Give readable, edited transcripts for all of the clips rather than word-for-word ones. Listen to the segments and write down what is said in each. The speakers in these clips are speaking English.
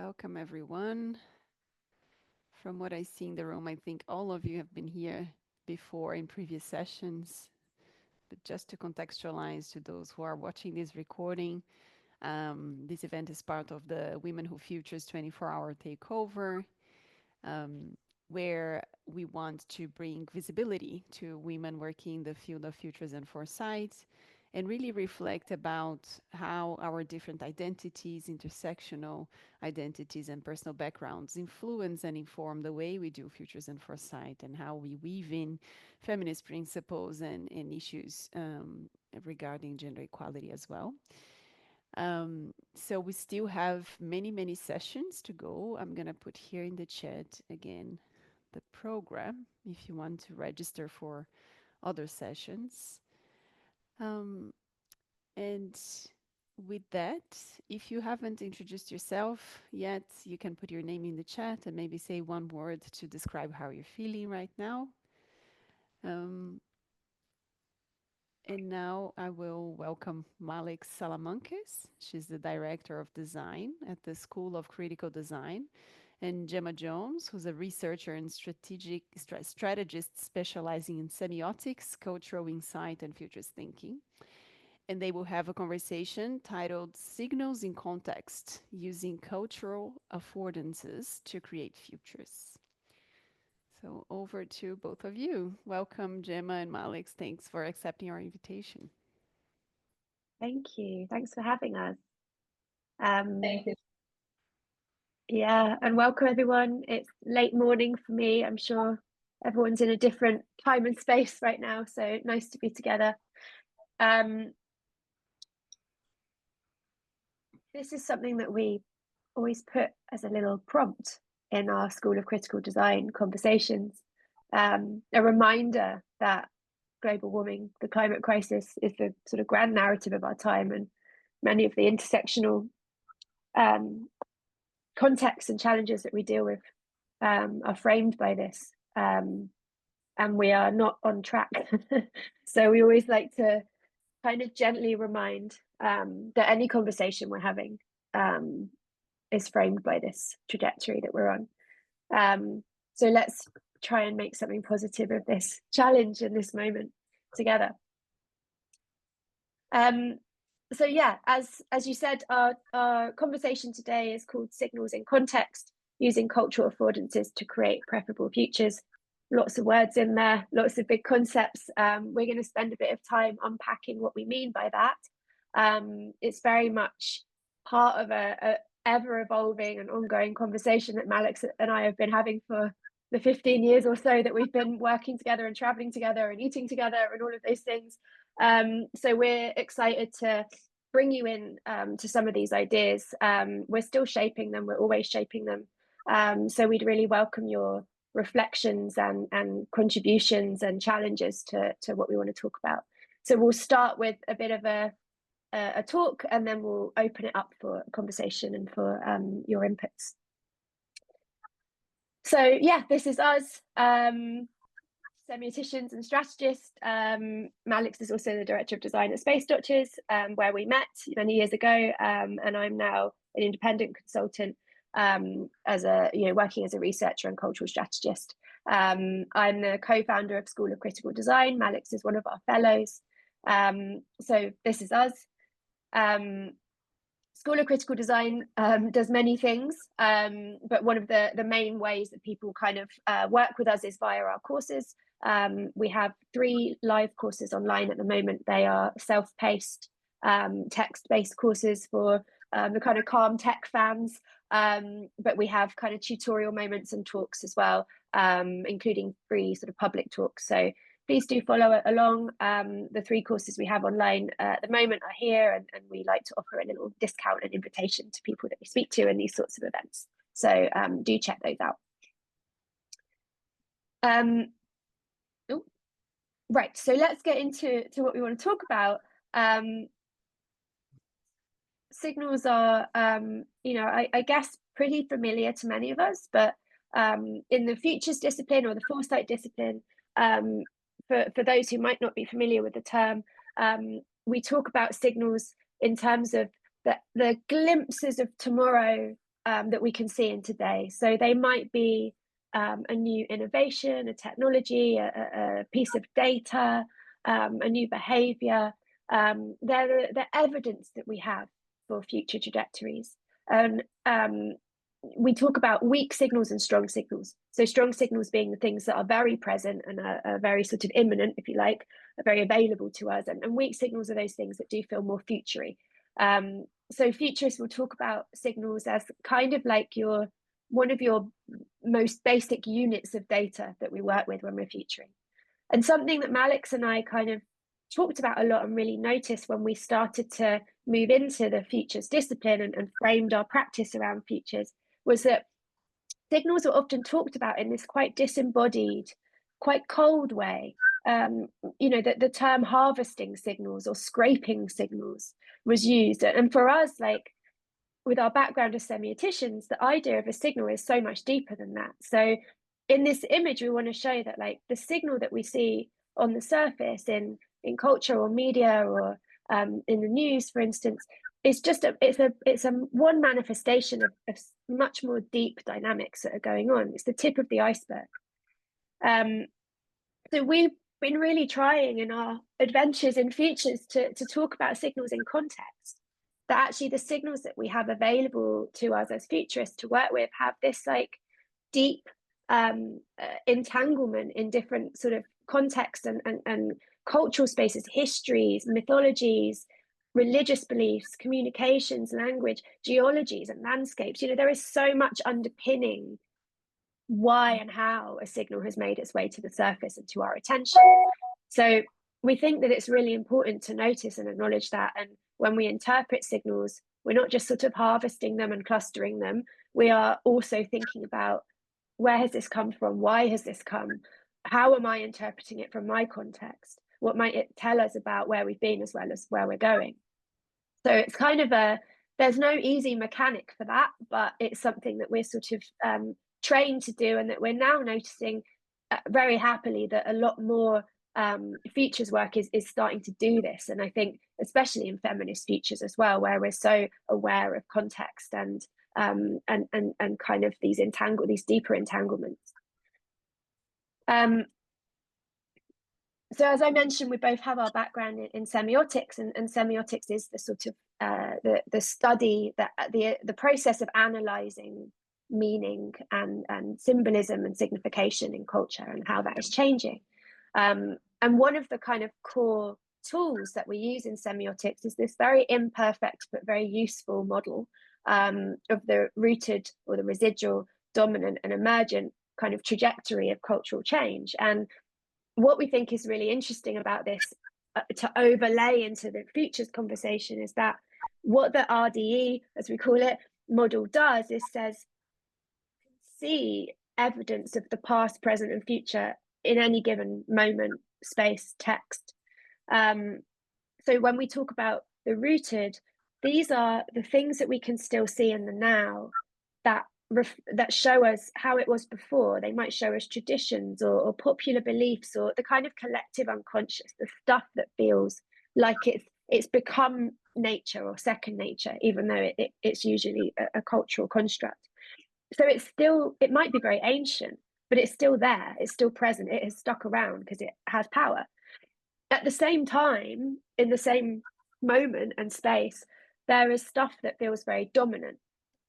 Welcome, everyone. From what I see in the room, I think all of you have been here before in previous sessions. But just to contextualize to those who are watching this recording, this event is part of the Women Who Futures 24-hour takeover, where we want to bring visibility to women working in the field of futures and foresight, and really reflect about how our different identities, intersectional identities, and personal backgrounds influence and inform the way we do futures and foresight, and how we weave in feminist principles and issues regarding gender equality as well. So we still have many, many sessions to go. I'm going to put here in the chat again the program if you want to register for other sessions. And with that, if you haven't introduced yourself yet, you can put your name in the chat and maybe say one word to describe how you're feeling right now. And now I will welcome Malex Salamanques. She's the Director of Design at the School of Critical Design, and Gemma Jones, who's a researcher and strategist specializing in semiotics, cultural insight, and futures thinking. And they will have a conversation titled Signals in Context, Using Cultural Affordances to Create Futures. So over to both of you. Welcome, Gemma and Malex. Thanks for accepting our invitation. Thank you. Thanks for having us. Thank you. Yeah, and welcome everyone. It's late morning for me. I'm sure everyone's in a different time and space right now, so nice to be together. This is something that we always put as a little prompt in our School of Critical Design conversations. A reminder that global warming, the climate crisis, is the sort of grand narrative of our time, and many of the intersectional contexts and challenges that we deal with are framed by this, and we are not on track. So we always like to kind of gently remind that any conversation we're having is framed by this trajectory that we're on. So let's try and make something positive of this challenge in this moment together. So yeah, as you said, our conversation today is called Signals in Context, Using Cultural Affordances to Create Preferable Futures. Lots of words in there, lots of big concepts. We're going to spend a bit of time unpacking what we mean by that. It's very much part of a ever-evolving and ongoing conversation that Malex and I have been having for the 15 years or so that we've been working together and traveling together and eating together and all of those things. So we're excited to bring you in to some of these ideas. We're still shaping them. We're always shaping them. So we'd really welcome your reflections and contributions and challenges to what we want to talk about. So we'll start with a bit of a talk, and then we'll open it up for conversation and for your inputs. So yeah, this is us. Semioticians and strategists. Malex is also the Director of Design at Space Doctors, where we met many years ago, and I'm now an independent consultant working as a researcher and cultural strategist. I'm the co-founder of School of Critical Design. Malex is one of our fellows. So this is us. School of Critical Design does many things, but one of the main ways that people kind of work with us is via our courses. We have 3 live courses online at the moment. They are self-paced, text-based courses for the kind of calm tech fans, but we have kind of tutorial moments and talks as well, including free sort of public talks. So please do follow along. The 3 courses we have online at the moment are here, and we like to offer a little discount and invitation to people that we speak to in these sorts of events. So do check those out. Right, so let's get into what we want to talk about. Signals are, I guess, pretty familiar to many of us, but in the futures discipline or the foresight discipline, for those who might not be familiar with the term, we talk about signals in terms of the glimpses of tomorrow that we can see in today. So they might be a new innovation, a technology, a piece of data, a new behavior. They're the evidence that we have for future trajectories. And we talk about weak signals and strong signals. So strong signals being the things that are very present and are very sort of imminent, if you like, are very available to us. And weak signals are those things that do feel more futury. So futurists will talk about signals as kind of like one of your most basic units of data that we work with when we're futuring. And something that Malex and I kind of talked about a lot and really noticed when we started to move into the futures discipline and framed our practice around futures was that signals are often talked about in this quite disembodied, quite cold way. The term harvesting signals or scraping signals was used. And for us, like with our background as semioticians, the idea of a signal is so much deeper than that. So in this image, we want to show that like the signal that we see on the surface in culture or media or in the news, for instance, it's just it's a one manifestation of much more deep dynamics that are going on. It's the tip of the iceberg. So we've been really trying in our adventures in futures to talk about signals in context. That actually the signals that we have available to us as futurists to work with have this like deep entanglement in different sort of contexts and cultural spaces, histories, mythologies, religious beliefs, communications, language, geologies and landscapes. There is so much underpinning why and how a signal has made its way to the surface and to our attention. So we think that it's really important to notice and acknowledge that. And when we interpret signals, we're not just sort of harvesting them and clustering them. We are also thinking about where has this come from? Why has this come? How am I interpreting it from my context? What might it tell us about where we've been as well as where we're going? So it's kind of there's no easy mechanic for that, but it's something that we're sort of trained to do, and that we're now noticing very happily that a lot more futures work is starting to do this. And I think especially in feminist futures as well, where we're so aware of context and kind of these deeper entanglements. So as I mentioned, we both have our background in semiotics, and semiotics is the sort of the study, that the process of analyzing meaning and symbolism and signification in culture and how that is changing. And one of the kind of core tools that we use in semiotics is this very imperfect but very useful model of the rooted or the residual, dominant and emergent kind of trajectory of cultural change. And what we think is really interesting about this to overlay into the futures conversation is that what the RDE, as we call it, model does is says, see evidence of the past, present and future in any given moment, space, text. So when we talk about the rooted, these are the things that we can still see in the now that show us how it was before. They might show us traditions or popular beliefs or the kind of collective unconscious, the stuff that feels like it's become nature or second nature, even though it's usually a cultural construct. So it might be very ancient, but it's still there, it's still present, it has stuck around because it has power. At the same time, in the same moment and space, there is stuff that feels very dominant.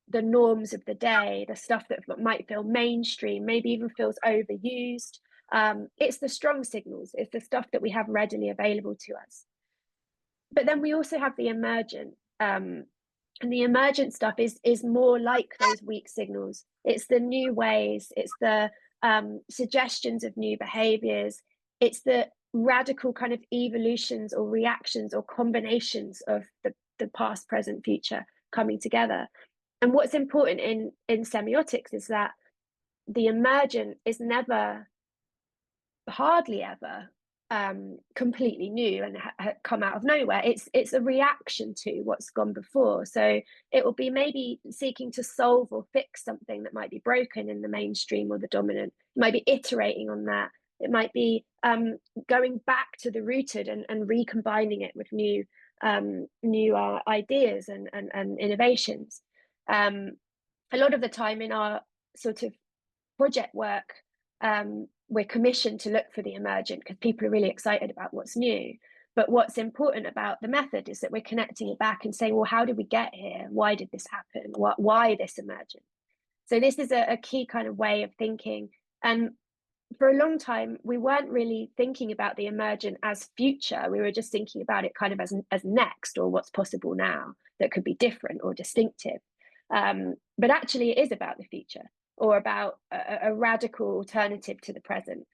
The norms of the day, the stuff that might feel mainstream, maybe even feels overused. It's the strong signals, it's the stuff that we have readily available to us. But then we also have the emergent, and the emergent stuff is more like those weak signals. It's the new ways, it's the suggestions of new behaviors, it's the radical kind of evolutions or reactions or combinations of the past, present, future coming together. And what's important in semiotics is that the emergent is never, hardly ever, completely new and come out of nowhere. It's a reaction to what's gone before. So it will be maybe seeking to solve or fix something that might be broken in the mainstream or the dominant. It might be iterating on that. It might be going back to the rooted and recombining it with new ideas and innovations. a lot of the time in our sort of project work, we're commissioned to look for the emergent because people are really excited about what's new. But what's important about the method is that we're connecting it back and saying, well, how did we get here? Why did this happen? Why this emergent? So this is a key kind of way of thinking. And for a long time, we weren't really thinking about the emergent as future. We were just thinking about it kind of as next, or what's possible now that could be different or distinctive. But actually, it is about the future, or about a radical alternative to the present.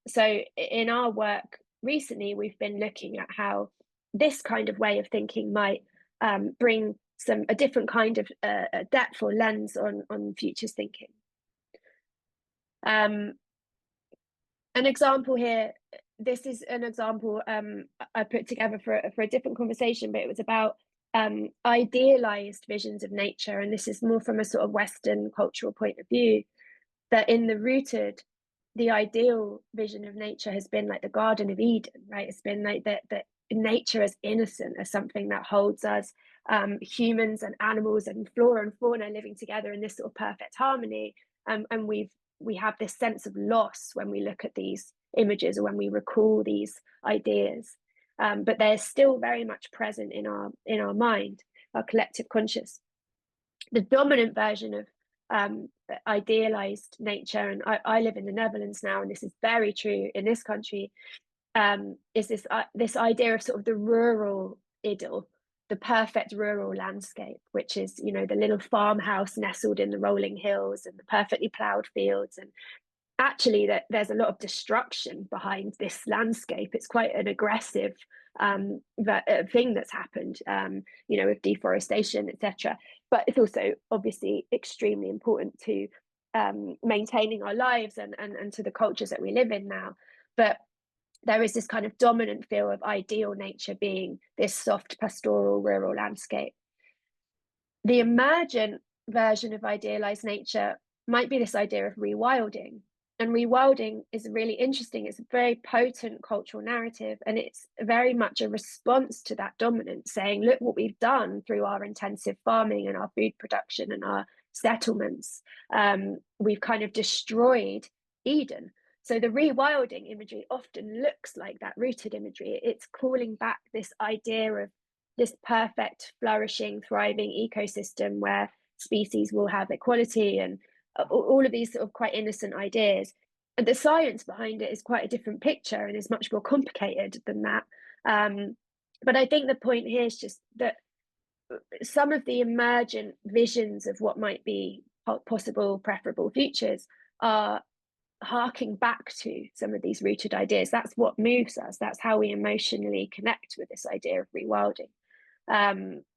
So in our work recently, we've been looking at how this kind of way of thinking might bring a different kind of depth or lens on futures thinking. An example here, this is an example I put together for a different conversation, but it was about idealized visions of nature. And this is more from a sort of Western cultural point of view, that in the Rooted, the ideal vision of nature has been like the Garden of Eden, right? It's been like that nature as innocent, as something that holds us, humans and animals and flora and fauna living together in this sort of perfect harmony. And we have this sense of loss when we look at these images or when we recall these ideas. But they're still very much present in our mind, our collective conscious. The dominant version of idealized nature, and I live in the Netherlands now, and this is very true in this country, is this idea of sort of the rural idyll, the perfect rural landscape, which is, the little farmhouse nestled in the rolling hills and the perfectly ploughed fields. And actually, there's a lot of destruction behind this landscape. It's quite an aggressive thing that's happened, with deforestation, etc. But it's also obviously extremely important to maintaining our lives and to the cultures that we live in now. But there is this kind of dominant feel of ideal nature being this soft pastoral rural landscape. The emergent version of idealized nature might be this idea of rewilding. And rewilding is really interesting. It's a very potent cultural narrative, and it's very much a response to that dominance, saying, look what we've done through our intensive farming and our food production and our settlements. We've kind of destroyed Eden. So the rewilding imagery often looks like that Rooted imagery. It's calling back this idea of this perfect, flourishing, thriving ecosystem where species will have equality and all of these sort of quite innocent ideas. And the science behind it is quite a different picture and is much more complicated than that. But I think the point here is just that some of the emergent visions of what might be possible, preferable futures are harking back to some of these rooted ideas. That's what moves us. That's how we emotionally connect with this idea of rewilding,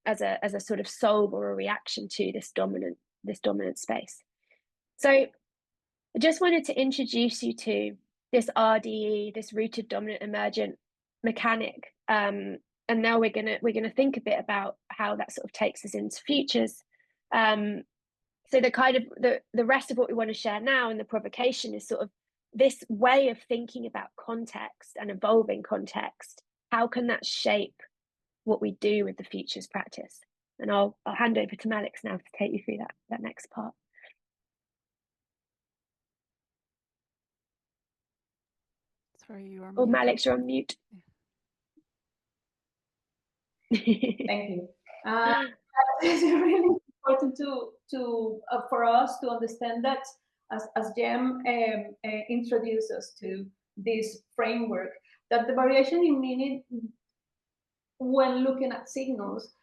as a sort of solve or a reaction to this dominant space. So I just wanted to introduce you to this RDE, this rooted dominant emergent mechanic. And now we're gonna think a bit about how that sort of takes us into futures. So the kind of the rest of what we want to share now, and the provocation, is sort of this way of thinking about context and evolving context. How can that shape what we do with the futures practice? And I'll hand over to Malex now to take you through that next part. Sorry, you are. Oh, Malex, you're on mute. Thank you. It's really important for us to understand that, as Jem introduced us to this framework, that the variation in meaning when looking at signals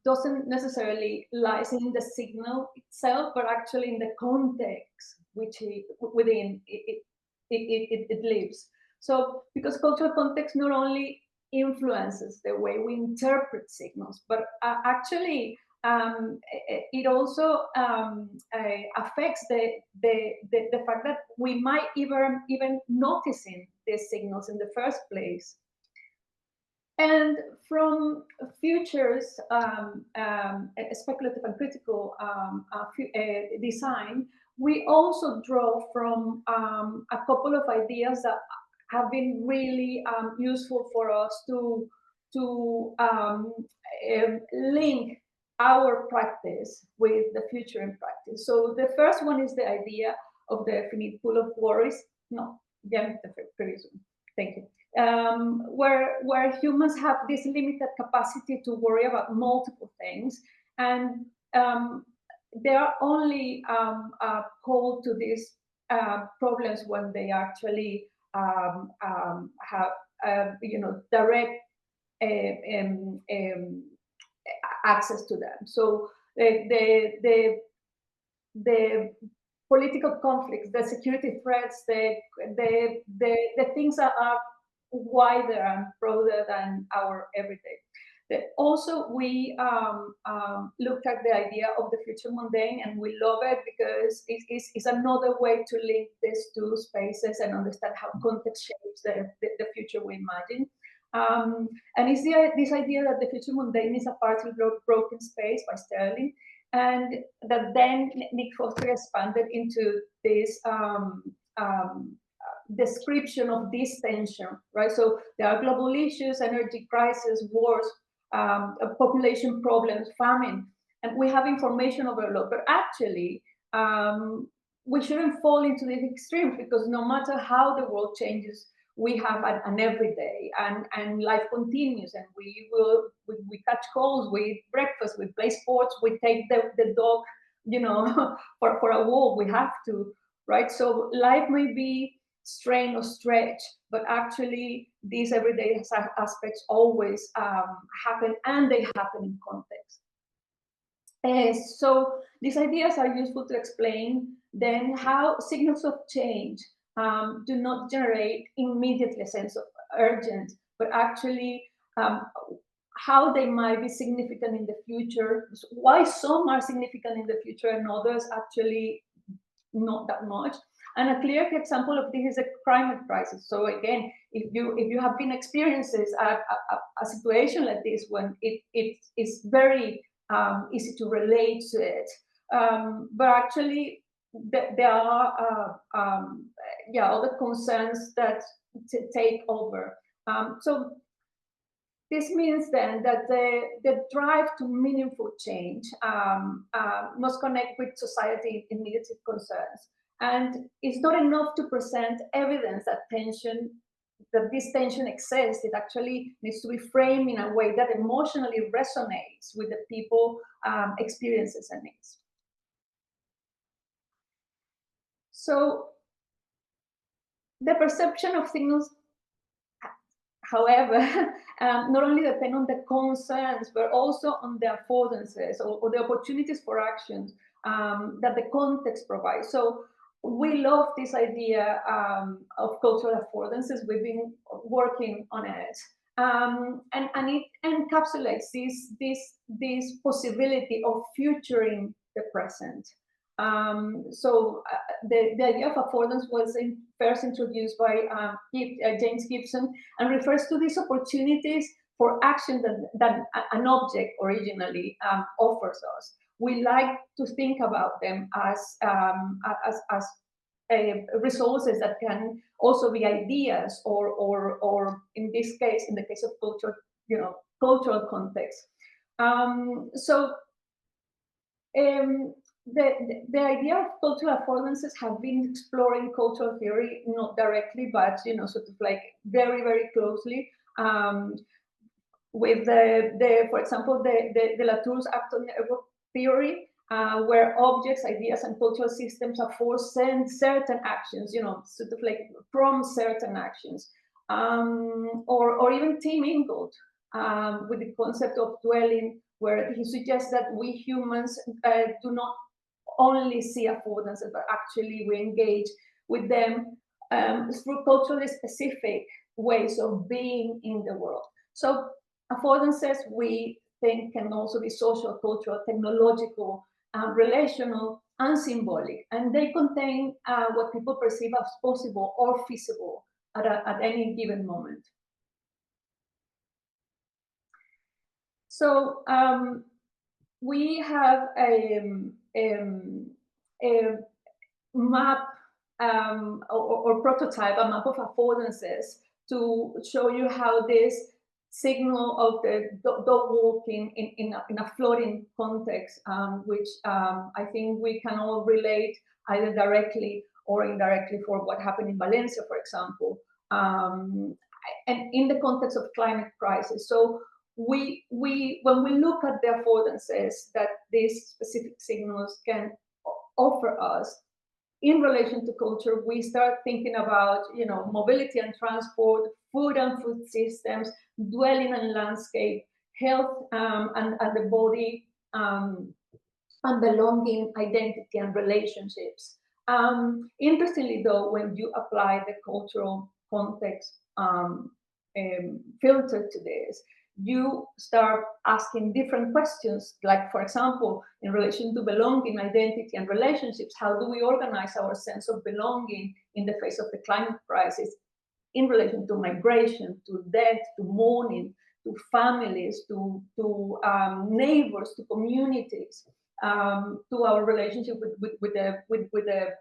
doesn't necessarily lies in the signal itself, but actually in the context within it lives. So because cultural context not only influences the way we interpret signals, but actually it also affects the fact that we might even noticing these signals in the first place. And from futures, speculative and critical design, we also draw from a couple of ideas that have been really useful for us to link our practice with the future in practice. So the first one is the idea of the finite pool of worries. No, Gemma, the previous one. Thank you. Where humans have this limited capacity to worry about multiple things, and they are only called to these problems when they actually have direct access to them. So the political conflicts, the security threats, the things that are wider and broader than our everyday. Also, we looked at the idea of the future mundane, and we love it because it's another way to link these two spaces and understand how context shapes the future we imagine. And it's this idea that the future mundane is a partly broken space by Sterling, and that then Nick Foster expanded into this description of this tension, right? So there are global issues, energy crisis, wars, population problems, famine, and we have information overload. But actually, we shouldn't fall into these extremes, because no matter how the world changes, we have an everyday, and life continues, and we catch calls, we eat breakfast, we play sports, we take the dog, for a walk. We have to, right? So life may be strain or stretch, but actually these everyday aspects always happen, and they happen in context. So these ideas are useful to explain then how signals of change do not generate immediately a sense of urgent, but actually how they might be significant in the future, why some are significant in the future and others actually not that much. And a clear example of this is a climate crisis. So again, if you have been experiences a situation like this, when it is very easy to relate to it, but actually there are other concerns that take over. So this means then that the drive to meaningful change must connect with society immediate concerns. And it's not enough to present evidence that this tension exists. It actually needs to be framed in a way that emotionally resonates with the people, experiences, and needs. So the perception of signals, however, not only depend on the concerns, but also on the affordances or the opportunities for actions that the context provides. So we love this idea of cultural affordances. We've been working on it. And it encapsulates this possibility of futuring the present. So the idea of affordance was first introduced by James Gibson, and refers to these opportunities for action that an object originally offers us. We like to think about them as resources that can also be ideas, or in this case, in the case of culture, cultural context. The idea of cultural affordances have been exploring cultural theory, not directly, but sort of like very, very closely, with for example, the Latour's actor theory, where objects, ideas, and cultural systems are forced certain actions, sort of like from certain actions, or even Tim Ingold with the concept of dwelling, where he suggests that we humans do not only see affordances, but actually we engage with them through culturally specific ways of being in the world. So affordances, we think, can also be social, cultural, technological, relational, and symbolic, and they contain what people perceive as possible or feasible at any given moment. So we have a map or prototype, a map of affordances, to show you how these signal of the dog walking in a flooding context, which I think we can all relate either directly or indirectly for what happened in Valencia, for example, and in the context of climate crisis. So when we look at the affordances that these specific signals can offer us, in relation to culture, we start thinking about, mobility and transport, food and food systems, dwelling and landscape, health and the body, and belonging, identity, and relationships. Interestingly, though, when you apply the cultural context filter to this, you start asking different questions, like, for example, in relation to belonging, identity, and relationships, how do we organize our sense of belonging in the face of the climate crisis, in relation to migration, to death, to mourning, to families, to neighbors, to communities, to our relationship with the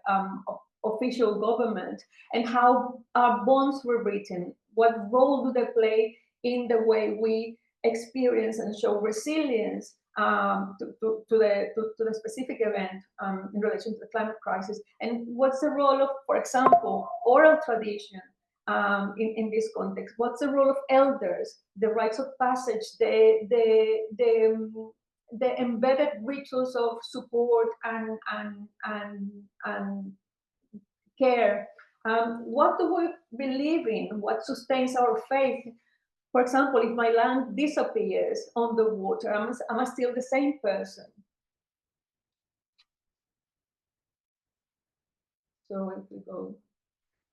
official government, and how our bonds were written. What role do they play in the way we experience and show resilience to the specific event in relation to the climate crisis? And what's the role of, for example, oral tradition in this context? What's the role of elders, the rites of passage, the embedded rituals of support and care? What do we believe in? What sustains our faith? For example, if my land disappears on the water, am I still the same person? So if we go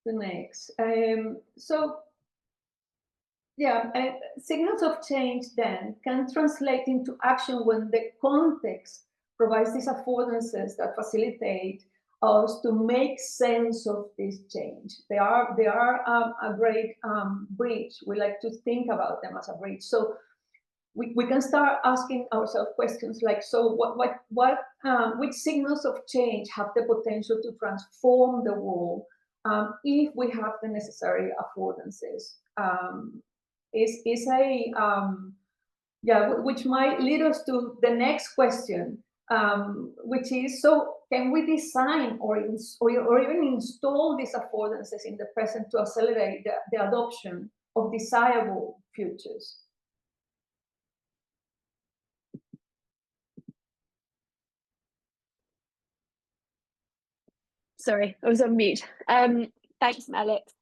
to the next. Signals of change then can translate into action when the context provides these affordances that facilitate us to make sense of this change. They are a great bridge. We like to think about them as a bridge. So we can start asking ourselves questions like, so which signals of change have the potential to transform the world if we have the necessary affordances? Which might lead us to the next question, which is, so can we design or even install these affordances in the present to accelerate the adoption of desirable futures? Sorry, I was on mute. Thanks, Malex.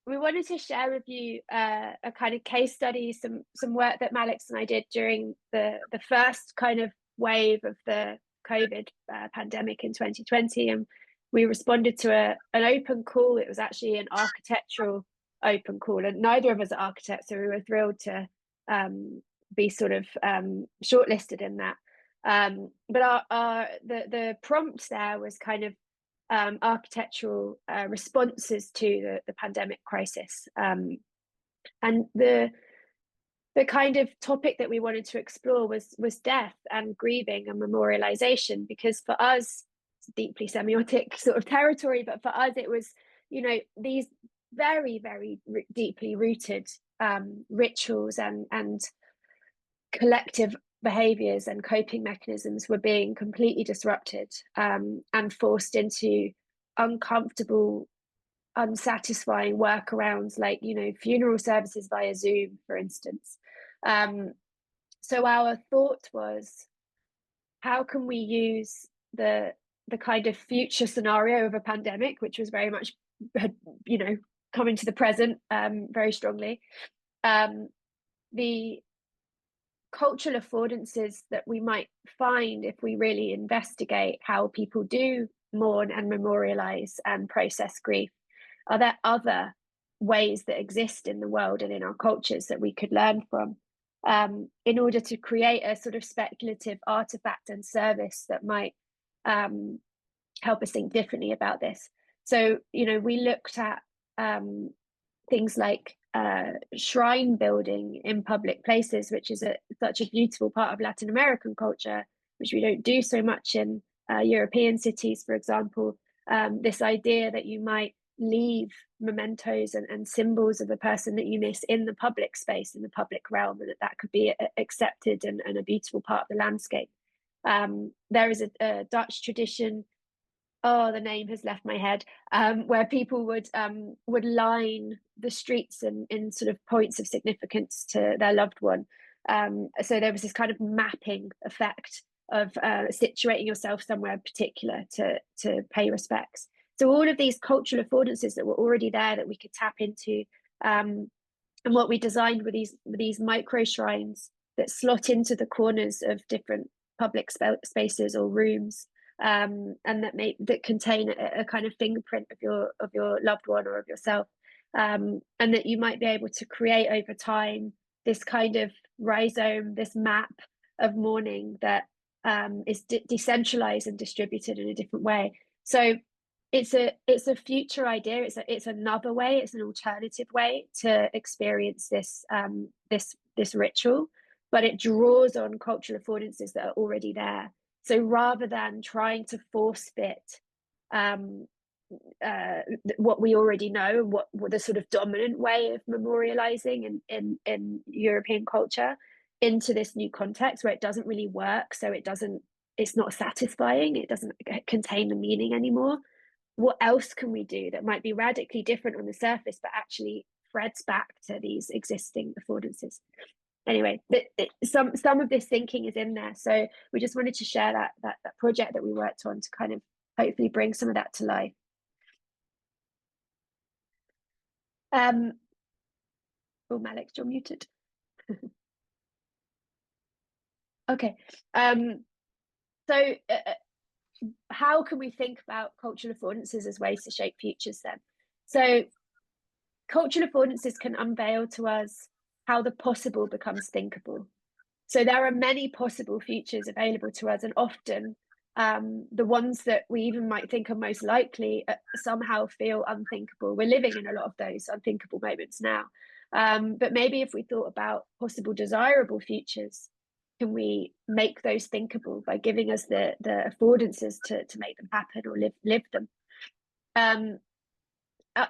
We wanted to share with you a kind of case study, some work that Malex and I did during the first kind of wave of the COVID pandemic in 2020, and we responded to an open call. It was actually an architectural open call, and neither of us are architects, so we were thrilled to be sort of shortlisted in that. But the prompt there was kind of architectural responses to the pandemic crisis, and the kind of topic that we wanted to explore was death and grieving and memorialization, because for us, it's deeply semiotic sort of territory, but for us it was, these very, very deeply rooted rituals and collective behaviors and coping mechanisms were being completely disrupted and forced into uncomfortable, unsatisfying workarounds, like funeral services via Zoom, for instance. So our thought was, how can we use the kind of future scenario of a pandemic, which was very much coming to the present very strongly, the cultural affordances that we might find if we really investigate how people do mourn and memorialize and process grief. Are there other ways that exist in the world and in our cultures that we could learn from in order to create a sort of speculative artifact and service that might help us think differently about this? So, we looked at things like shrine building in public places, which is such a beautiful part of Latin American culture, which we don't do so much in European cities, for example. This idea that you might leave mementos and symbols of a person that you miss in the public space, in the public realm, and that could be accepted and a beautiful part of the landscape. There is a Dutch tradition, oh, the name has left my head, where people would line the streets in sort of points of significance to their loved one. So there was this kind of mapping effect of situating yourself somewhere particular to pay respects. So all of these cultural affordances that were already there that we could tap into, and what we designed were these micro shrines that slot into the corners of different public spaces or rooms, and that contain a kind of fingerprint of your loved one or of yourself, and that you might be able to create over time this kind of rhizome, this map of mourning that is decentralized and distributed in a different way. So it's a future idea. It's another way. It's an alternative way to experience this ritual, but it draws on cultural affordances that are already there. So rather than trying to force fit what we already know, what the sort of dominant way of memorializing in European culture into this new context where it doesn't really work, so it's not satisfying, it doesn't contain the meaning anymore. What else can we do that might be radically different on the surface, but actually threads back to these existing affordances? Anyway, some of this thinking is in there. So we just wanted to share that project that we worked on to kind of hopefully bring some of that to life. Oh, Malex, you're muted. Okay. So how can we think about cultural affordances as ways to shape futures then? So cultural affordances can unveil to us how the possible becomes thinkable. So there are many possible futures available to us, and often the ones that we even might think are most likely somehow feel unthinkable. We're living in a lot of those unthinkable moments now. But maybe if we thought about possible desirable futures, can we make those thinkable by giving us the affordances to make them happen or live them?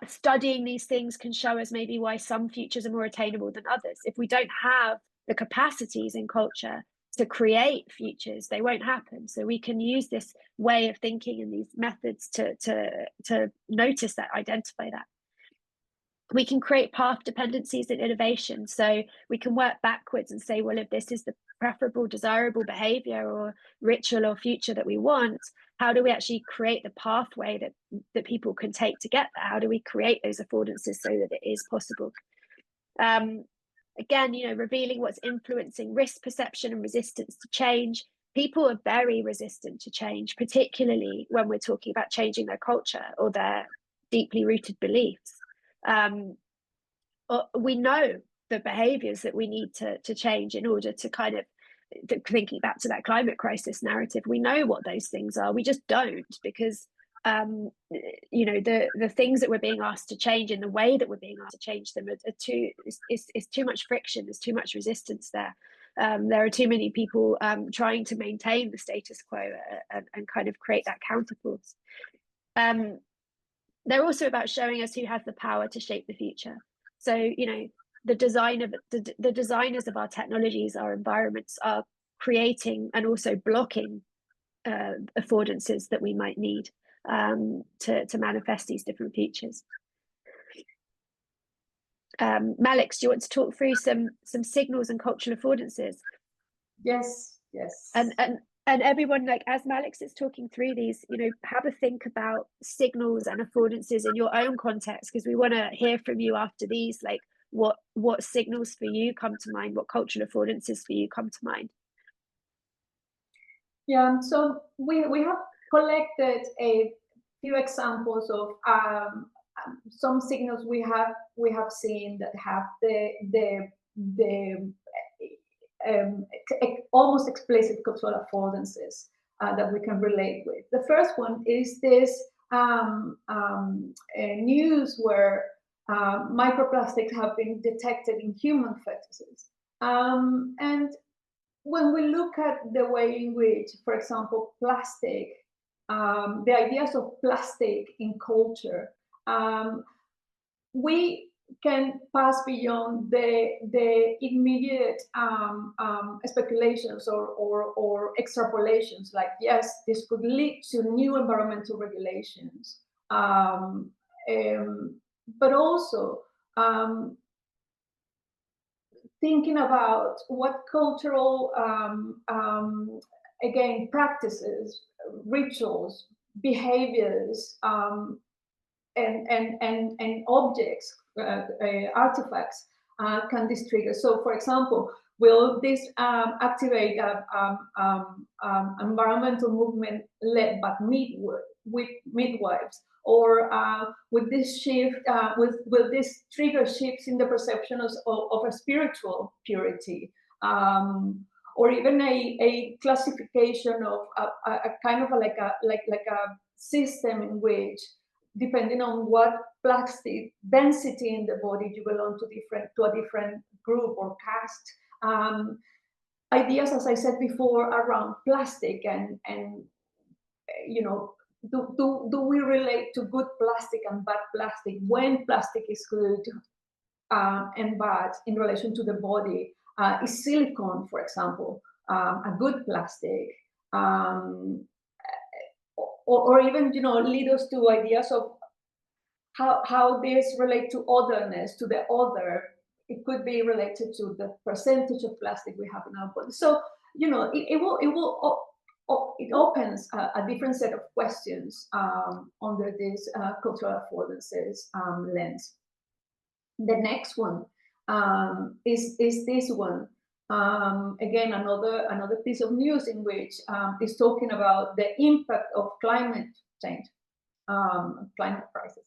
Studying these things can show us maybe why some futures are more attainable than others. If we don't have the capacities in culture to create futures, they won't happen. So we can use this way of thinking and these methods to notice that, identify that. We can create path dependencies in innovation. So we can work backwards and say, well, if this is the preferable, desirable behavior or ritual or future that we want, how do we actually create the pathway that people can take to get there? How do we create those affordances so that it is possible? Again, revealing what's influencing risk perception and resistance to change. People are very resistant to change, particularly when we're talking about changing their culture or their deeply rooted beliefs. We know the behaviors that we need to change in order to kind of, thinking back to that climate crisis narrative, we know what those things are. We just don't, because the things that we're being asked to change in the way that we're being asked to change them is too much friction. There's too much resistance there. There are too many people trying to maintain the status quo and kind of create that counterforce. They're also about showing us who has the power to shape the future. So, the designers of our technologies, our environments, are creating and also blocking affordances that we might need to manifest these different futures. Malex, do you want to talk through some signals and cultural affordances? Yes. And everyone, like as Malex is talking through these, have a think about signals and affordances in your own context, because we want to hear from you after these, like what signals for you come to mind, what cultural affordances for you come to mind. Yeah, so we have collected a few examples of some signals we have seen that have the almost explicit cultural affordances that we can relate with. The first one is this news where microplastics have been detected in human fetuses. And when we look at the way in which, for example, plastic, the ideas of plastic in culture we can pass beyond the immediate speculations or extrapolations, like, yes, this could lead to new environmental regulations, but also thinking about what cultural, again, practices, rituals, behaviors, and objects, artifacts can this trigger. So, for example, will this activate environmental movement led by midwives? Or with this shift, will this trigger shifts in the perception of a spiritual purity, or even a classification of a kind of like a system in which, depending on what plastic density in the body, you belong to a different group or caste. Ideas, as I said before, around plastic and you know, do we relate to good plastic and bad plastic? When plastic is good and bad in relation to the body? Is silicone, for example, a good plastic? Or even, you know, lead us to ideas of how this relate to otherness, to the other. It could be related to the percentage of plastic we have in our body. So, you know, it opens a different set of questions under this cultural affordances lens. The next one is this one. Again, another piece of news in which is talking about the impact of climate change, climate crisis,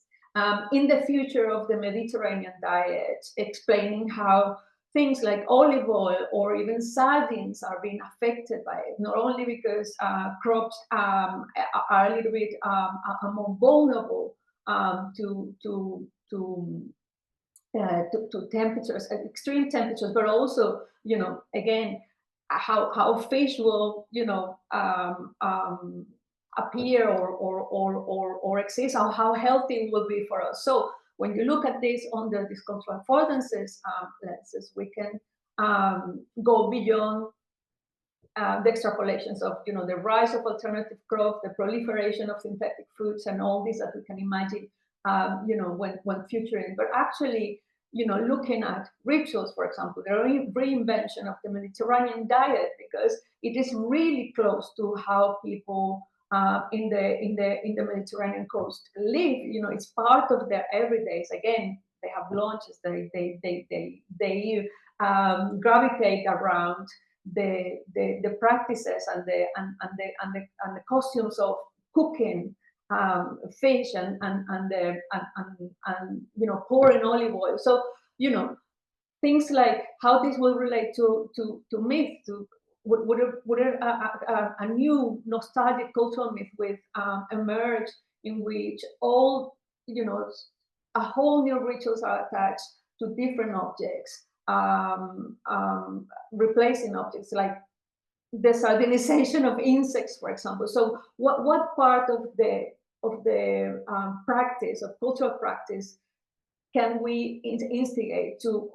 in the future of the Mediterranean diet, explaining how things like olive oil or even sardines are being affected by it, not only because crops are a little bit more vulnerable to temperatures, extreme temperatures, but also, you know, again, how fish will, you know, appear or exist, or how healthy it will be for us. So when you look at this under these cultural affordances lenses, we can go beyond the extrapolations of, you know, the rise of alternative crops, the proliferation of synthetic foods, and all this that we can imagine, you know, when futuring. But actually, you know, looking at rituals, for example, the reinvention of the Mediterranean diet, because it is really close to how people in the Mediterranean coast live. You know, it's part of their everydays. Again, they have lunches. They gravitate around the practices and the costumes of cooking fish and you know, pouring olive oil. So, you know, things like how this will relate to myth, to would a new nostalgic cultural myth with emerge, in which all, you know, a whole new rituals are attached to different objects, replacing objects, like the sardinization of insects, for example. So what part of the practice, of cultural practice, can we instigate to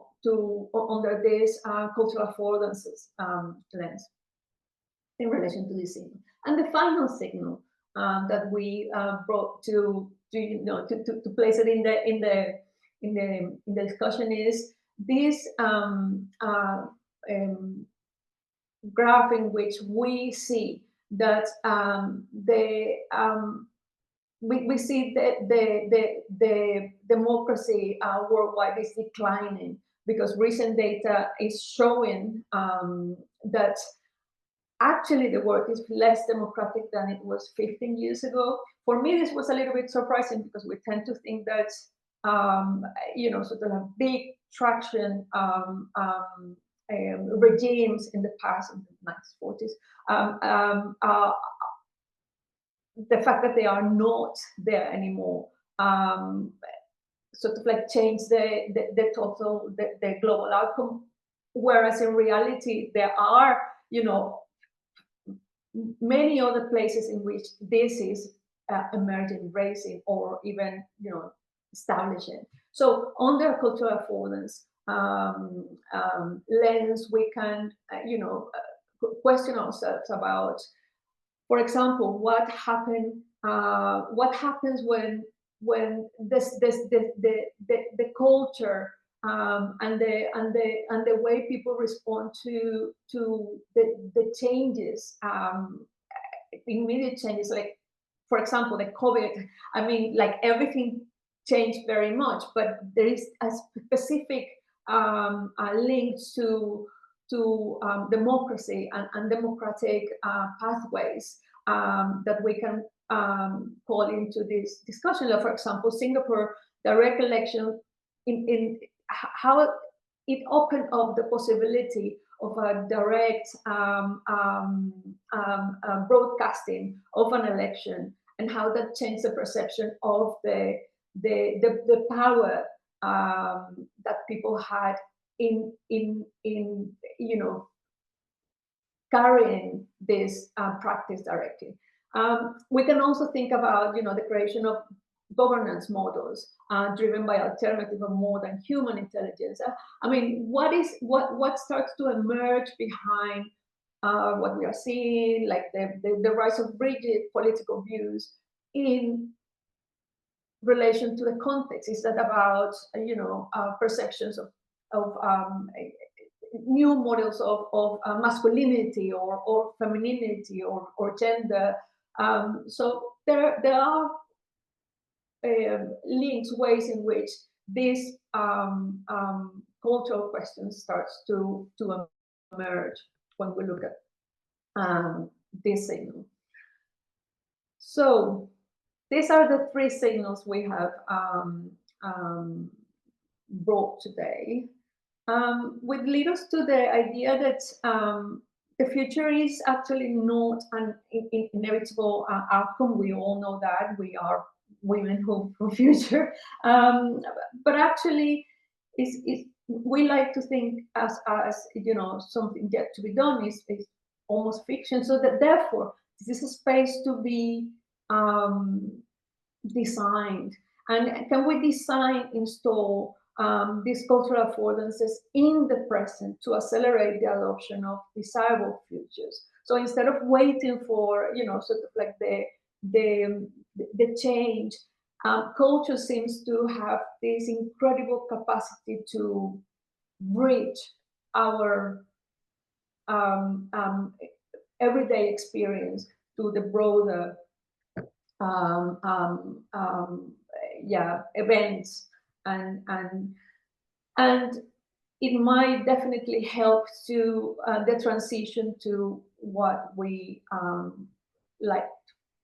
under this cultural affordances lens in relation to this signal? And the final signal that we brought to you know, to place it in the discussion is this graph, in which we see that we see the democracy worldwide is declining, because recent data is showing that actually the world is less democratic than it was 15 years ago. For me, this was a little bit surprising, because we tend to think that you know, sort of a big traction regimes in the past, in the 1940s, the fact that they are not there anymore sort of like change the total, the global outcome, whereas in reality there are, you know, many other places in which this is emerging, raising, or even, you know, establish it. So under cultural affordance lens, we can, question ourselves about, for example, what happens when the culture and the way people respond to the changes, immediate changes, like, for example, the COVID. I mean, like, everything changed very much, but there is a specific link to democracy and democratic pathways that we can call into this discussion. Like, for example, Singapore direct election, in how it opened up the possibility of a direct broadcasting of an election, and how that changed the perception of the power that people had in carrying this practice directly. We can also think about the creation of governance models driven by alternative or more than human intelligence. I mean, what starts to emerge behind what we are seeing, like the rise of rigid political views in relation to the context? Is that about perceptions of new models of masculinity or femininity or gender? So there are links, ways in which this cultural question starts to emerge when we look at this signal. So these are the three signals we have brought today, which lead us to the idea that the future is actually not an inevitable outcome. We all know that. We are women who for future, but actually we like to think as something yet to be done, is almost fiction. So that therefore this is a space to be designed. And can we install these cultural affordances in the present to accelerate the adoption of desirable futures? So instead of waiting for sort of like the change, culture seems to have this incredible capacity to bridge our everyday experience to the broader events, and it might definitely help to the transition to what we like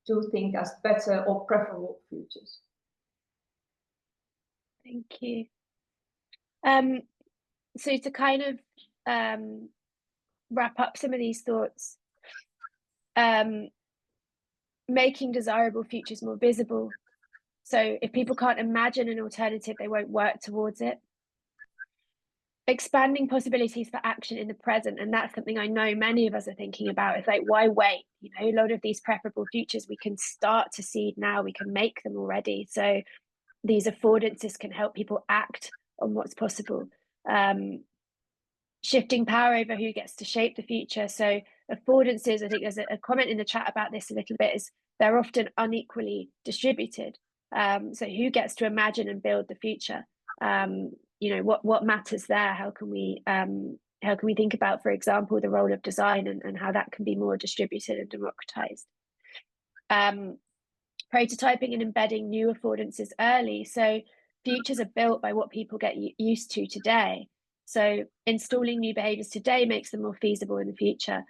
to think as better or preferable futures. Thank you. So to kind of wrap up some of these thoughts, making desirable futures more visible. So if people can't imagine an alternative, they won't work towards it. Expanding possibilities for action in the present, and that's something I know many of us are thinking about. It's like, why wait? A lot of these preferable futures we can start to seed now. We can make them already. So these affordances can help people act on what's possible. Shifting power over who gets to shape the future. So affordances, I think there's a comment in the chat about this a little bit, is they're often unequally distributed. So who gets to imagine and build the future? What matters there? How can we think about, for example, the role of design and how that can be more distributed and democratized? Prototyping and embedding new affordances early. So futures are built by what people get used to today. So installing new behaviors today makes them more feasible in the future.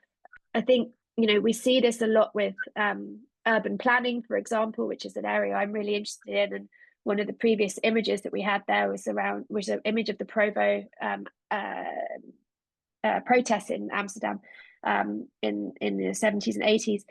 I think, we see this a lot with urban planning, for example, which is an area I'm really interested in. And one of the previous images that we had there was an image of the Provo protests in Amsterdam in the 70s and 80s,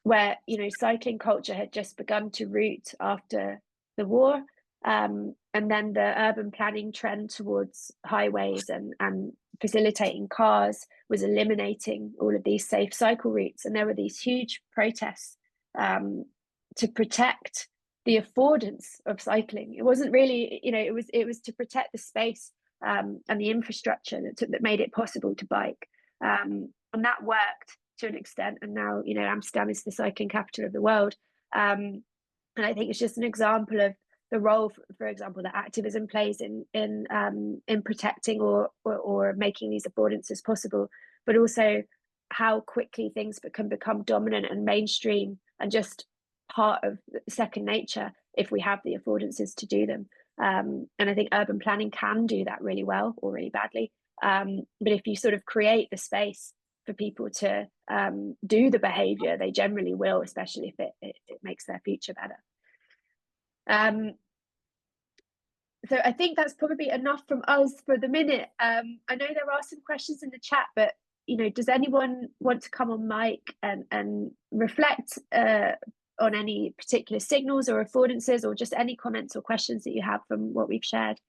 where cycling culture had just begun to root after the war, and then the urban planning trend towards highways and facilitating cars was eliminating all of these safe cycle routes, and there were these huge protests to protect the affordance of cycling. It wasn't really, you know, it was to protect the space and the infrastructure that made it possible to bike. And that worked to an extent. And now, you know, Amsterdam is the cycling capital of the world. And I think it's just an example of the role, for example, that activism plays in protecting or making these affordances possible, but also how quickly things can become dominant and mainstream and just part of second nature if we have the affordances to do them. And I think urban planning can do that really well or really badly. But if you sort of create the space for people to do the behavior, they generally will, especially if it makes their future better. So I think that's probably enough from us for the minute. I know there are some questions in the chat, but you know, does anyone want to come on mic and reflect on any particular signals or affordances, or just any comments or questions that you have from what we've shared?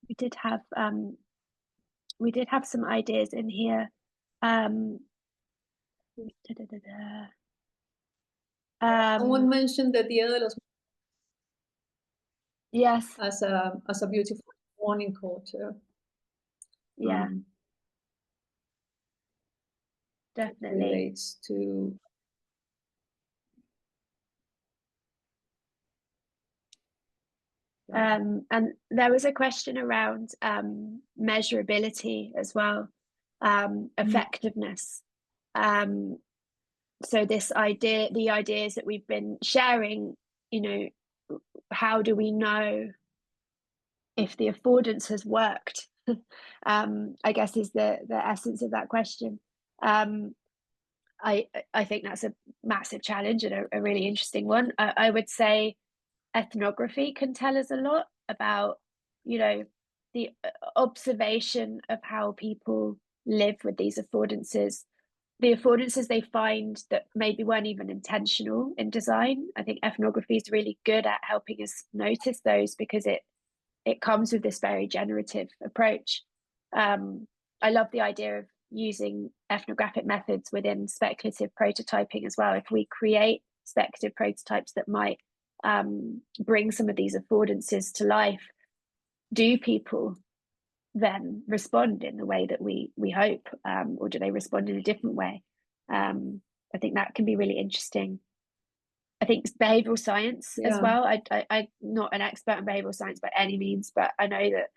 We did have some ideas in here. Someone mentioned the Dia de los Yes, as a beautiful morning culture. Yeah, definitely. Relates to and there was a question around measurability as well, effectiveness. So this idea, the ideas that we've been sharing, you know, how do we know if the affordance has worked? I guess is the essence of that question. I think that's a massive challenge and a really interesting one. I would say ethnography can tell us a lot about, you know, the observation of how people live with these affordances, the affordances they find that maybe weren't even intentional in design. I think ethnography is really good at helping us notice those because it comes with this very generative approach. I love the idea of using ethnographic methods within speculative prototyping as well. If we create speculative prototypes that might bring some of these affordances to life, do people then respond in the way that we hope, or do they respond in a different way? I think that can be really interesting. I think behavioral science as well. I'm not an expert in behavioral science by any means, but I know that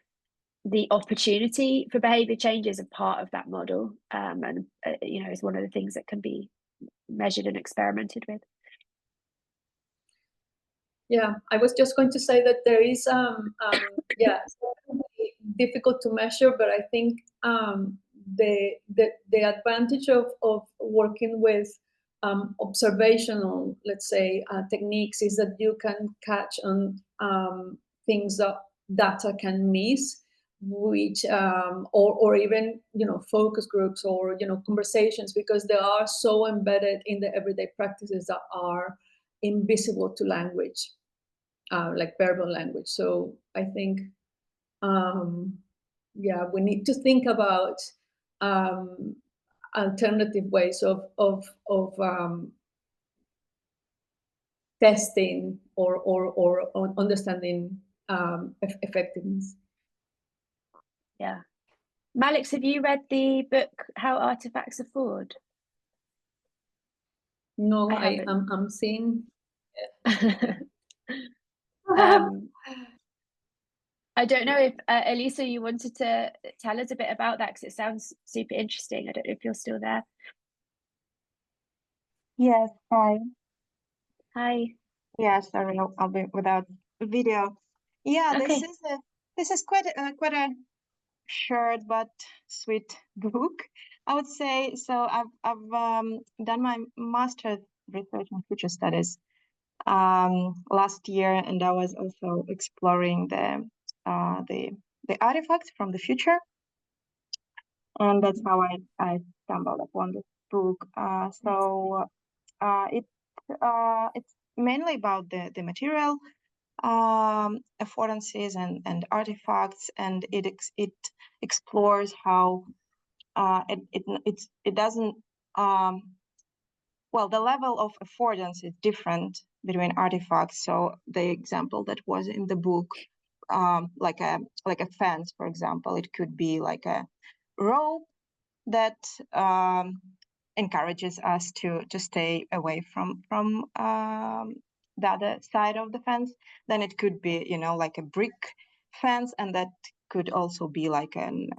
the opportunity for behavior change is a part of that model, and you know, is one of the things that can be measured and experimented with. Yeah, I was just going to say that there is yeah, it's difficult to measure, but I think the advantage of working with observational, let's say, techniques is that you can catch on things that data can miss, which or even, you know, focus groups or, you know, conversations, because they are so embedded in the everyday practices that are invisible to language. Like verbal language. So I think, yeah, we need to think about alternative ways of testing or understanding effectiveness. Yeah. Malex, have you read the book How Artifacts Afford? No, I'm seeing. I don't know if Elisa, you wanted to tell us a bit about that, because it sounds super interesting. I don't know if you're still there. Yes, hi. Hi. Yeah, sorry, I'll be without video. Yeah, Okay. this is quite a short but sweet book, I would say. So I've done my master's research in future studies last year, and I was also exploring the artifacts from the future, and that's how I stumbled upon this book. So it's mainly about the material affordances and artifacts, and it explores how it doesn't well, the level of affordance is different between artifacts. So the example that was in the book, like a fence, for example, it could be like a rope that encourages us to stay away from the other side of the fence. Then it could be, you know, like a brick fence, and that could also be like an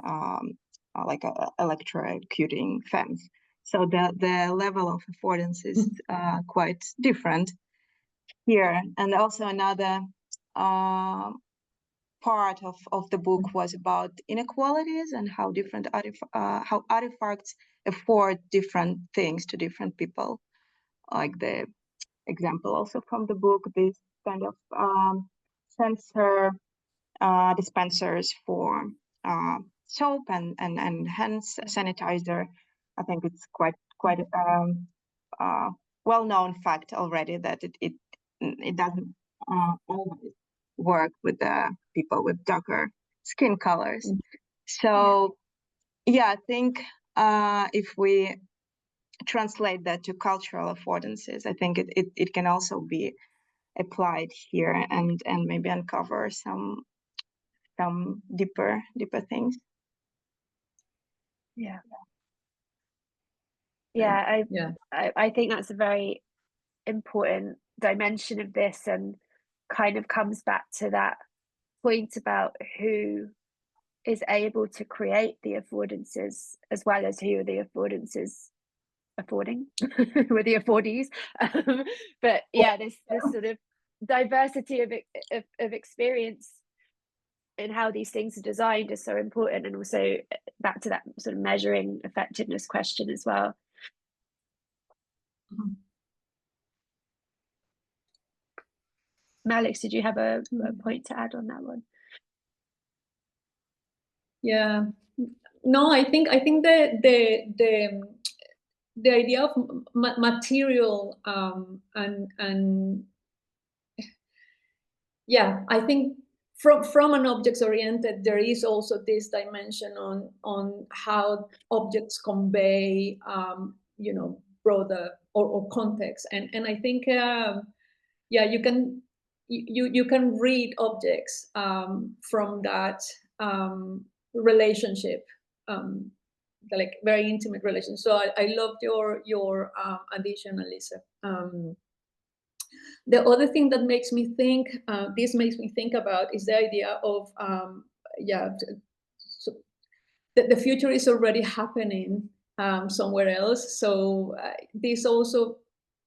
like a electrocuting fence. So the level of affordance is quite different here. And also another part of the book was about inequalities and how different how artifacts afford different things to different people. Like the example also from the book, this kind of sensor dispensers for soap and hand sanitizer. I think it's quite well-known fact already that it doesn't always work with the people with darker skin colors. So yeah, I think if we translate that to cultural affordances, I think it can also be applied here and maybe uncover some deeper things. Yeah. Yeah, I think that's a very important dimension of this, and kind of comes back to that point about who is able to create the affordances, as well as who are the affordances affording, with the affordees. But yeah, this sort of diversity of experience and how these things are designed is so important, and also back to that sort of measuring effectiveness question as well. Malex, did you have a point to add on that one? Yeah, no, I think the idea of material and yeah, I think from an objects oriented, there is also this dimension on how objects convey you know, broader or context, and I think yeah, you can read objects from that relationship, like very intimate relation. So I loved your addition, Alyssa. The other thing that makes me think, this makes me think about, is the idea of yeah, so the future is already happening somewhere else. So this also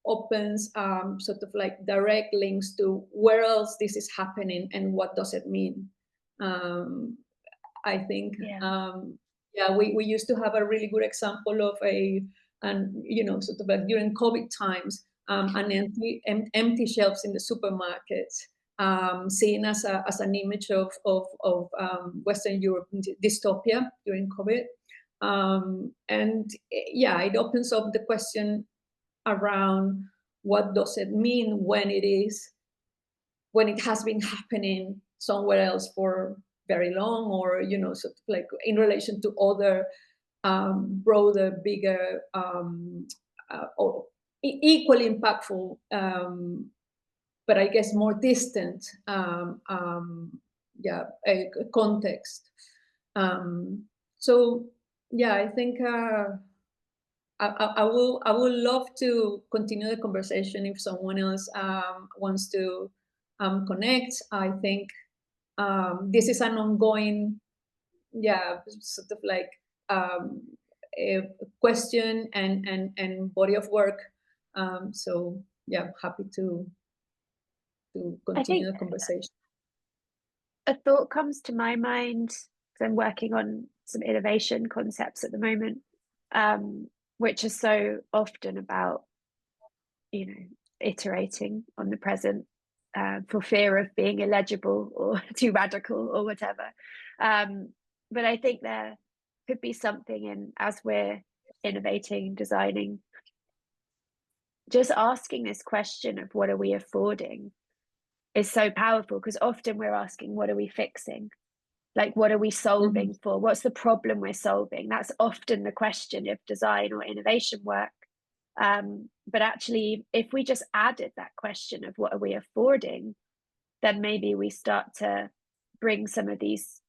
opens sort of like direct links to where else this is happening and what does it mean. I think yeah, we used to have a really good example of you know, sort of like during COVID times, an empty shelves in the supermarkets, seen as an image of Western Europe dystopia during COVID. And yeah, it opens up the question around what does it mean when it has been happening somewhere else for very long, or, you know, sort of like in relation to other broader, bigger, or equally impactful, but I guess more distant, yeah, a context. So yeah, I think I will love to continue the conversation if someone else wants to connect. I think this is an ongoing, yeah, sort of like a question and body of work. So yeah, happy to continue the conversation. A thought comes to my mind, because I'm working on some innovation concepts at the moment, which are so often about, you know, iterating on the present for fear of being illegible or too radical or whatever. But I think there could be something in, as we're innovating, designing, just asking this question of what are we affording, is so powerful, because often we're asking, what are we fixing? Like, what are we solving for? What's the problem we're solving? That's often the question of design or innovation work. But actually, if we just added that question of what are we affording, then maybe we start to bring some of these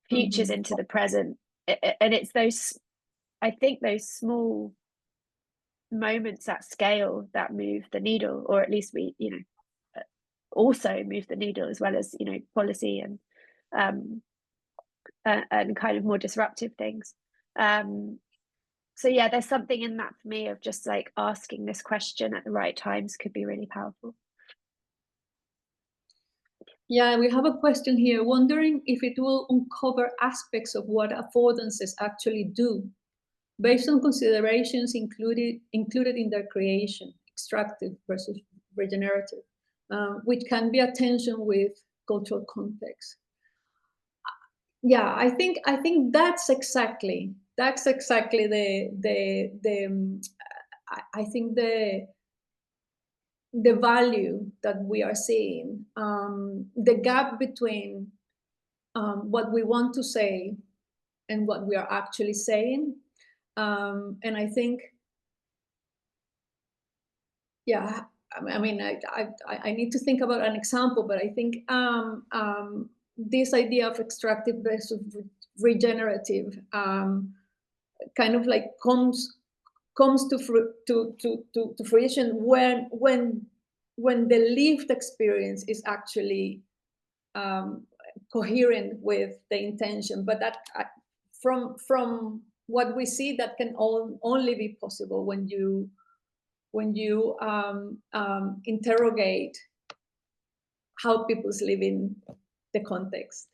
futures into the present. And it's those, I think, those small moments at scale that move the needle, or at least we, you know, also move the needle, as well as, you know, policy and kind of more disruptive things. So yeah, there's something in that for me of just like asking this question at the right times could be really powerful. Yeah, we have a question here, wondering if it will uncover aspects of what affordances actually do, based on considerations included in their creation, extractive versus regenerative, which can be a tension with cultural context. Yeah, I think that's exactly I think the value that we are seeing, the gap between what we want to say and what we are actually saying. And I think, yeah, I mean, I need to think about an example, but I think this idea of extractive versus regenerative kind of like comes to fruition when the lived experience is actually coherent with the intention. But that from what we see, that can only be possible when you interrogate how people's live in the context,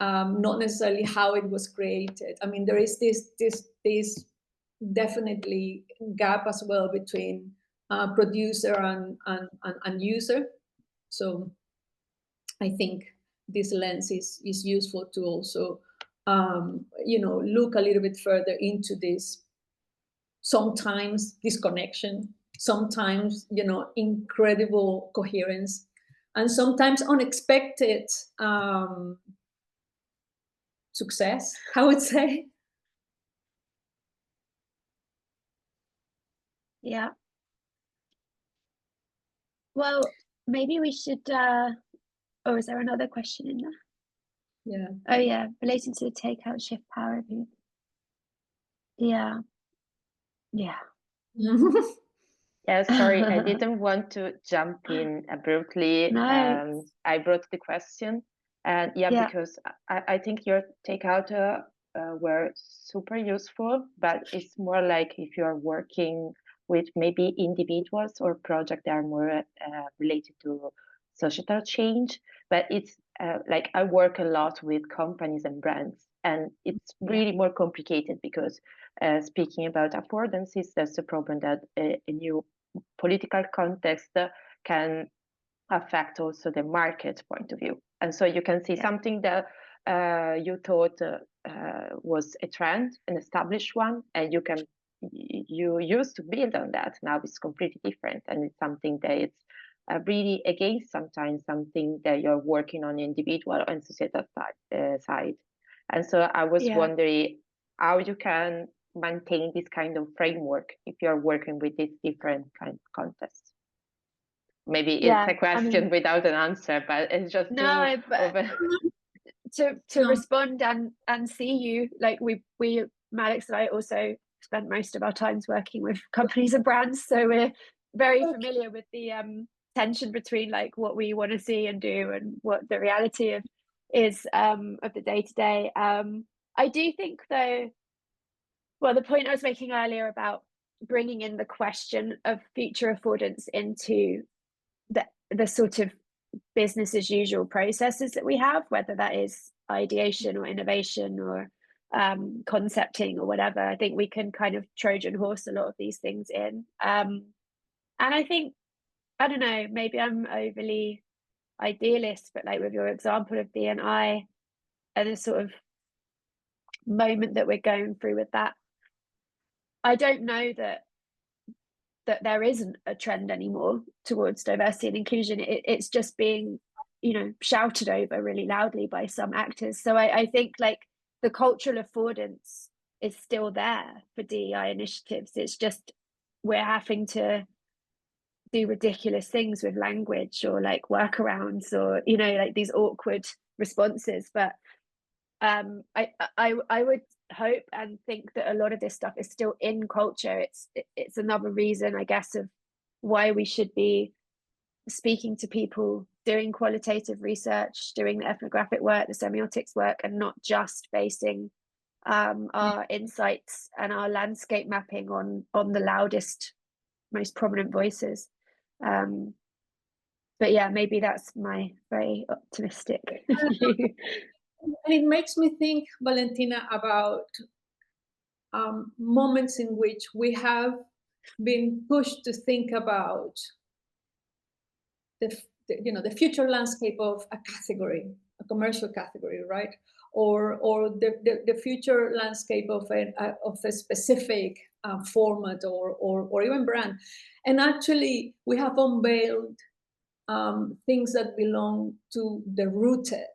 not necessarily how it was created. I mean, there is this definitely gap as well between producer and user. So I think this lens is useful to also you know, look a little bit further into this sometimes disconnection, sometimes, you know, incredible coherence, and sometimes unexpected success, I would say. Yeah. Well, maybe we should oh, is there another question in there? Yeah. Oh yeah, relating to the takeout shift power. Yeah. Yeah. Yeah, sorry, I didn't want to jump in abruptly. No. I brought the question, and yeah, because I think your takeout were super useful, but it's more like if you're working with maybe individuals or projects that are more related to societal change. But it's like I work a lot with companies and brands, and it's really more complicated because speaking about affordances, that's the problem that a new political context can affect also the market point of view. And so you can see something that you thought was a trend, an established one, and you used to build on that. Now it's completely different, and it's something that it's really against sometimes something that you're working on individual and societal side. And so I was wondering how you can maintain this kind of framework if you're working with these different kind of contexts. Maybe it's a question without an answer, but it's just to respond and see you, like we Malex and I also spent most of our times working with companies and brands, so we're very familiar with the tension between like what we want to see and do and what the reality of is of the day-to-day. I do think though, well, the point I was making earlier about bringing in the question of future affordance into the sort of business as usual processes that we have, whether that is ideation or innovation or concepting or whatever. I think we can kind of Trojan horse a lot of these things in. And I think, I don't know, maybe I'm overly idealist, but like with your example of D&I and the sort of moment that we're going through with that, I don't know that there isn't a trend anymore towards diversity and inclusion. It's just being you know, shouted over really loudly by some actors. So I think like the cultural affordance is still there for DEI initiatives. It's just we're having to do ridiculous things with language or like workarounds or, you know, like these awkward responses. But I would hope and think that a lot of this stuff is still in culture. It's another reason, I guess, of why we should be speaking to people, doing qualitative research, doing the ethnographic work, the semiotics work, and not just basing our insights and our landscape mapping on the loudest, most prominent voices. But yeah, maybe that's my very optimistic view. And it makes me think, Valentina, about moments in which we have been pushed to think about the future landscape of a category, a commercial category, right? Or the future landscape of a specific format or even brand. And actually, we have unveiled things that belong to the rooted.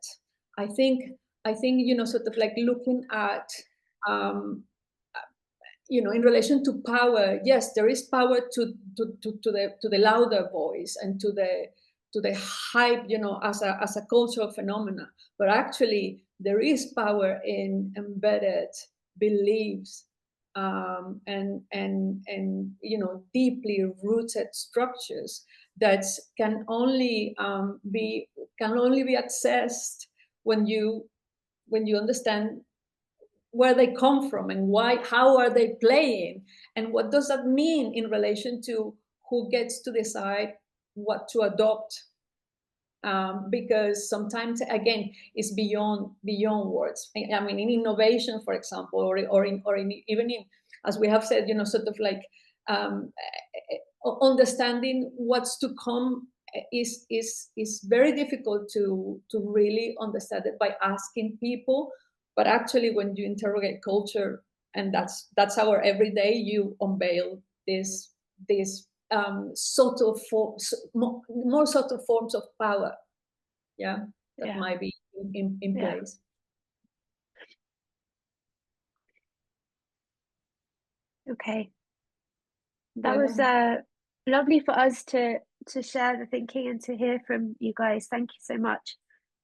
I think sort of like looking at in relation to power. Yes, there is power to the louder voice and to the hype, as a cultural phenomena. But actually, there is power in embedded beliefs and deeply rooted structures that can only be accessed when you understand where they come from and how are they playing, and what does that mean in relation to who gets to decide what to adopt. Because sometimes, again, it's beyond words. I mean, in innovation, for example, or even in, as we have said, sort of like understanding what's to come is very difficult to really understand it by asking people. But actually, when you interrogate culture, and that's our everyday, you unveil this subtle more subtle forms of power, that might be in place. Okay, that was lovely for us to share the thinking and to hear from you guys. Thank you so much.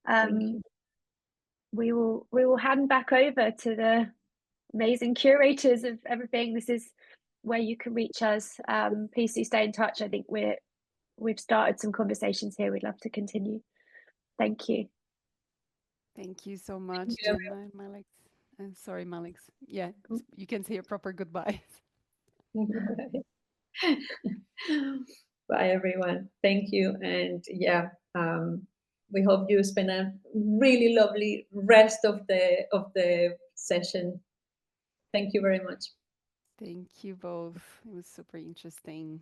Thank you. We will hand back over to the amazing curators of everything. This is where you can reach us. Please do stay in touch. I think we've started some conversations here. We'd love to continue. Thank you. Thank you so much, Gemma and Malex. And sorry, Malex. Yeah, you can say a proper goodbye. Bye, everyone. Thank you. And we hope you spend a really lovely rest of the session. Thank you very much. Thank you both. It was super interesting.